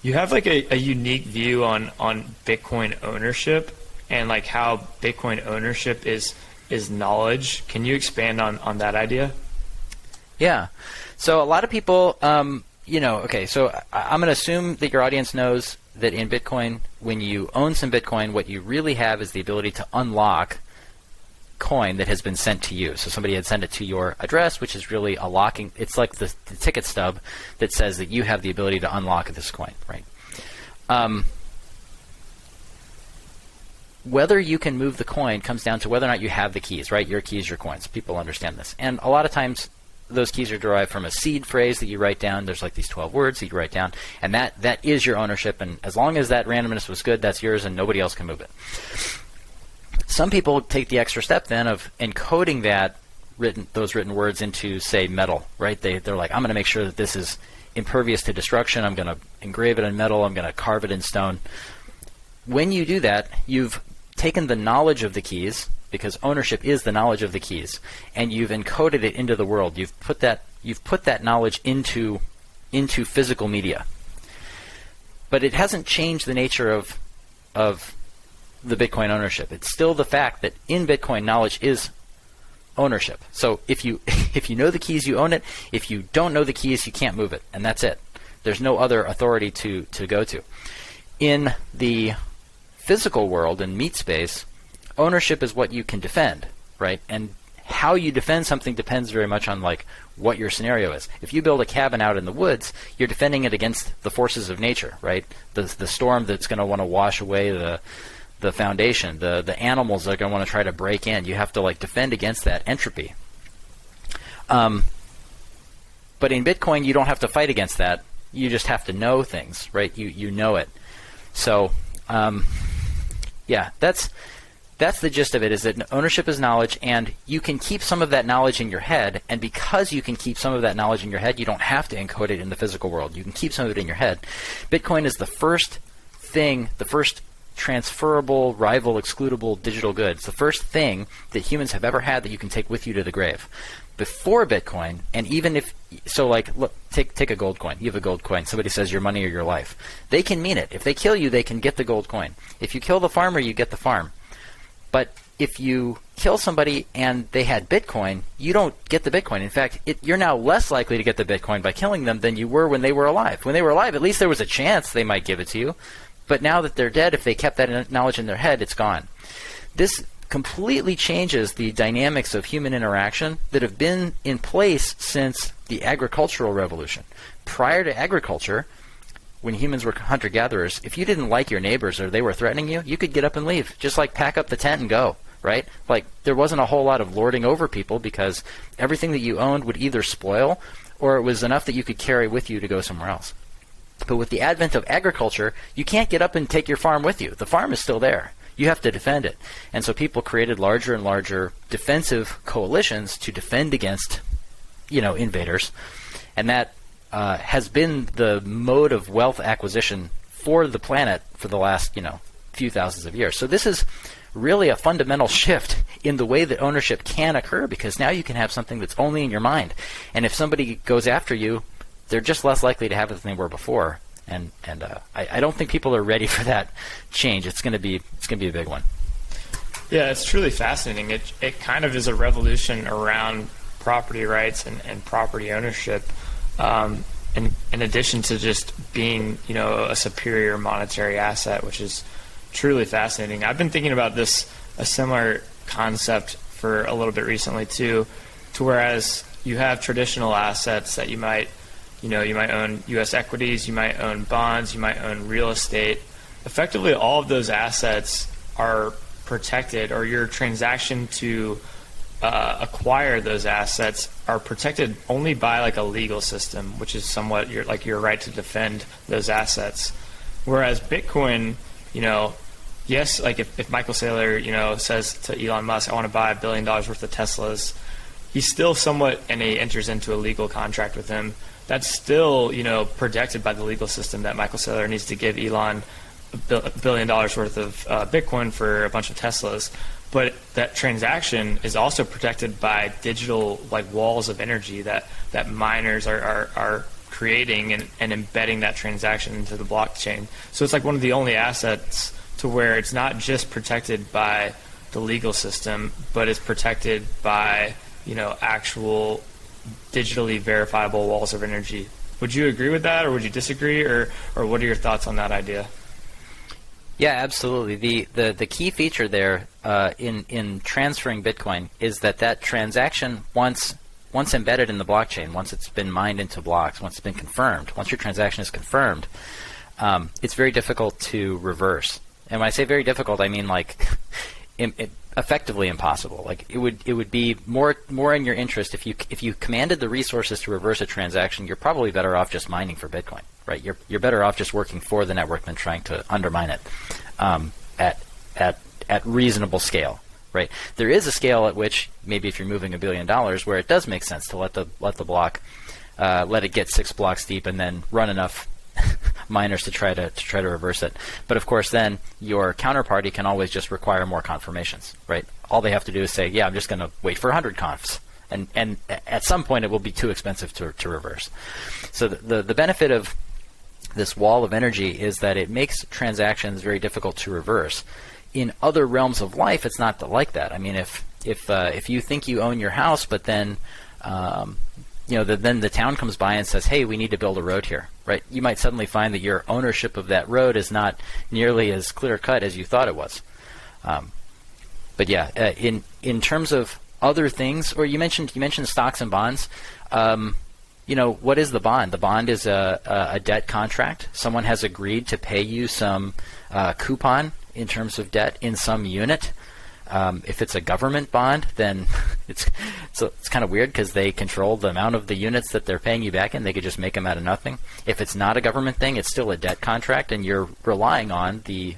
You have like a unique view on Bitcoin ownership and like how Bitcoin ownership is knowledge. Can you expand on that idea? Yeah. So a lot of people, okay, so I'm going to assume that your audience knows that in Bitcoin, when you own some Bitcoin, what you really have is the ability to unlock coin that has been sent to you. So somebody had sent it to your address, which is really a locking. It's like the ticket stub that says that you have the ability to unlock this coin, right? Whether you can move the coin comes down to whether or not you have the keys, right? Your keys, your coins. People understand this. And a lot of times, those keys are derived from a seed phrase that you write down. There's like these 12 words that you write down, and that is your ownership. And as long as that randomness was good, that's yours, and nobody else can move it. Some people take the extra step then of encoding those written words into, say, metal, right? They're like, I'm going to make sure that this is impervious to destruction. I'm going to engrave it in metal. I'm going to carve it in stone. When you do that, you've taken the knowledge of the keys, because ownership is the knowledge of the keys, and you've encoded it into the world. You've put that knowledge into physical media. But it hasn't changed the nature of the Bitcoin ownership. It's still the fact that in Bitcoin, knowledge is ownership. So if you know the keys, you own it. If you don't know the keys, you can't move it, and that's it. There's no other authority to go to. In the physical world, in meat space, ownership is what you can defend, right? And how you defend something depends very much on like what your scenario is. If you build a cabin out in the woods, you're defending it against the forces of nature, right? The storm that's going to want to wash away the foundation, the animals that are going to want to try to break in. You have to like defend against that entropy. But in Bitcoin, you don't have to fight against that. You just have to know things, right? You know it. So, yeah, that's the gist of it, is that ownership is knowledge, and you can keep some of that knowledge in your head, and because you can keep some of that knowledge in your head, you don't have to encode it in the physical world. You can keep some of it in your head. Bitcoin is the first thing, the first transferable, rival, excludable digital good. It's the first thing that humans have ever had that you can take with you to the grave. Before Bitcoin, and even if, so like, look, take a gold coin. You have a gold coin. Somebody says your money or your life. They can mean it. If they kill you, they can get the gold coin. If you kill the farmer, you get the farm. But if you kill somebody and they had Bitcoin, you don't get the Bitcoin. In fact, you're now less likely to get the Bitcoin by killing them than you were when they were alive. When they were alive, at least there was a chance they might give it to you. But now that they're dead, if they kept that knowledge in their head, it's gone. This completely changes the dynamics of human interaction that have been in place since the agricultural revolution. Prior to agriculture, when humans were hunter-gatherers, if you didn't like your neighbors or they were threatening you, you could get up and leave. Just like pack up the tent and go, right? Like there wasn't a whole lot of lording over people because everything that you owned would either spoil or it was enough that you could carry with you to go somewhere else. But with the advent of agriculture, you can't get up and take your farm with you. The farm is still there. You have to defend it. And so people created larger and larger defensive coalitions to defend against, invaders. And that has been the mode of wealth acquisition for the planet for the last, few thousands of years. So this is really a fundamental shift in the way that ownership can occur, because now you can have something that's only in your mind. And if somebody goes after you, they're just less likely to have it than they were before. And I don't think people are ready for that change. It's going to be a big one. Yeah, it's truly fascinating. It kind of is a revolution around property rights and property ownership. In addition to just being, a superior monetary asset, which is truly fascinating. I've been thinking about a similar concept for a little bit recently too, to whereas you have traditional assets that you might own U.S. equities, you might own bonds, you might own real estate. Effectively, all of those assets are protected, or your transaction to acquire those assets are protected only by like a legal system, which is somewhat your right to defend those assets. Whereas Bitcoin, yes, like if Michael Saylor, says to Elon Musk, I want to buy $1 billion worth of Teslas, he's still somewhat, and he enters into a legal contract with him. That's still, protected by the legal system that Michael Saylor needs to give Elon $1 billion worth of Bitcoin for a bunch of Teslas. But that transaction is also protected by digital walls of energy that miners are creating and embedding that transaction into the blockchain. So it's like one of the only assets to where it's not just protected by the legal system, but it's protected by, actual digitally verifiable walls of energy. Would you agree with that, or would you disagree, or what are your thoughts on that idea? Yeah, absolutely. The key feature there in transferring Bitcoin is that transaction, once embedded in the blockchain, once it's been mined into blocks, once it's been confirmed, once your transaction is confirmed, it's very difficult to reverse. And when I say very difficult, I mean like effectively impossible. Like it would be more in your interest if you commanded the resources to reverse a transaction. You're probably better off just mining for Bitcoin, right? You're better off just working for the network than trying to undermine it at reasonable scale, right? There is a scale at which maybe if you're moving $1 billion, where it does make sense to let the block let it get 6 blocks deep and then run enough miners to try to reverse it. But of course, then your counterparty can always just require more confirmations, right? All they have to do is say, yeah, I'm just going to wait for 100 confs, and at some point it will be too expensive to reverse. So the benefit of this wall of energy is that it makes transactions very difficult to reverse. In other realms of life, it's not like that. I mean, if you think you own your house, but then then the town comes by and says, hey, we need to build a road here, right? You might suddenly find that your ownership of that road is not nearly as clear-cut as you thought it was. But yeah, in terms of other things, or you mentioned stocks and bonds. What is the bond? The bond is a debt contract. Someone has agreed to pay you some coupon in terms of debt in some unit. If it's a government bond, then it's kind of weird because they control the amount of the units that they're paying you back in. They could just make them out of nothing. If it's not a government thing, it's still a debt contract, and you're relying on the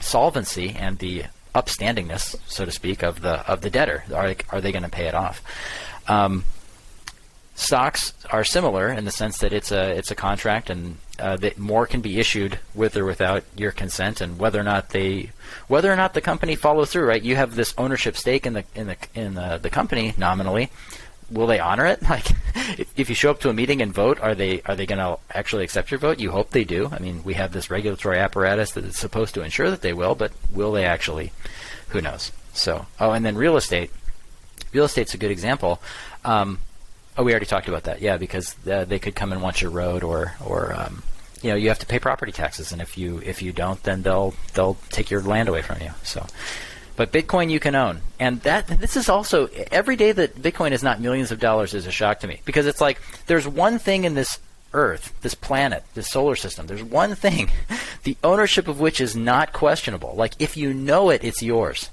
solvency and the upstandingness, so to speak, of the debtor. Are they going to pay it off? Stocks are similar in the sense that it's a contract, and that more can be issued with or without your consent, and whether or not the company follows through. Right, you have this ownership stake in the company nominally. Will they honor it? Like, if you show up to a meeting and vote, are they going to actually accept your vote? You hope they do. I mean, we have this regulatory apparatus that is supposed to ensure that they will, but will they actually? Who knows? So, and then real estate. Real estate's a good example. We already talked about that. Yeah, because they could come and want your road, or you have to pay property taxes, and if you don't, then they'll take your land away from you. So, but Bitcoin you can own, and this is also, every day that Bitcoin is not millions of dollars is a shock to me, because it's like there's one thing in this Earth, this planet, this solar system. There's one thing, the ownership of which is not questionable. Like, if you know it, it's yours.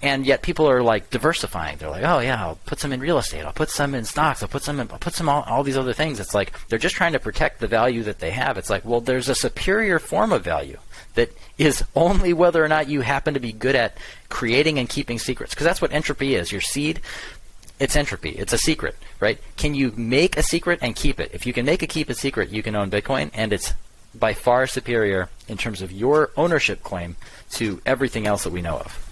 And yet people are like diversifying. They're like, oh yeah, I'll put some in real estate. I'll put some in stocks. I'll put some all these other things. It's like they're just trying to protect the value that they have. It's like, well, there's a superior form of value that is only whether or not you happen to be good at creating and keeping secrets. Because that's what entropy is. Your seed, it's entropy. It's a secret, right? Can you make a secret and keep it? If you can keep a secret, you can own Bitcoin, and it's by far superior in terms of your ownership claim to everything else that we know of.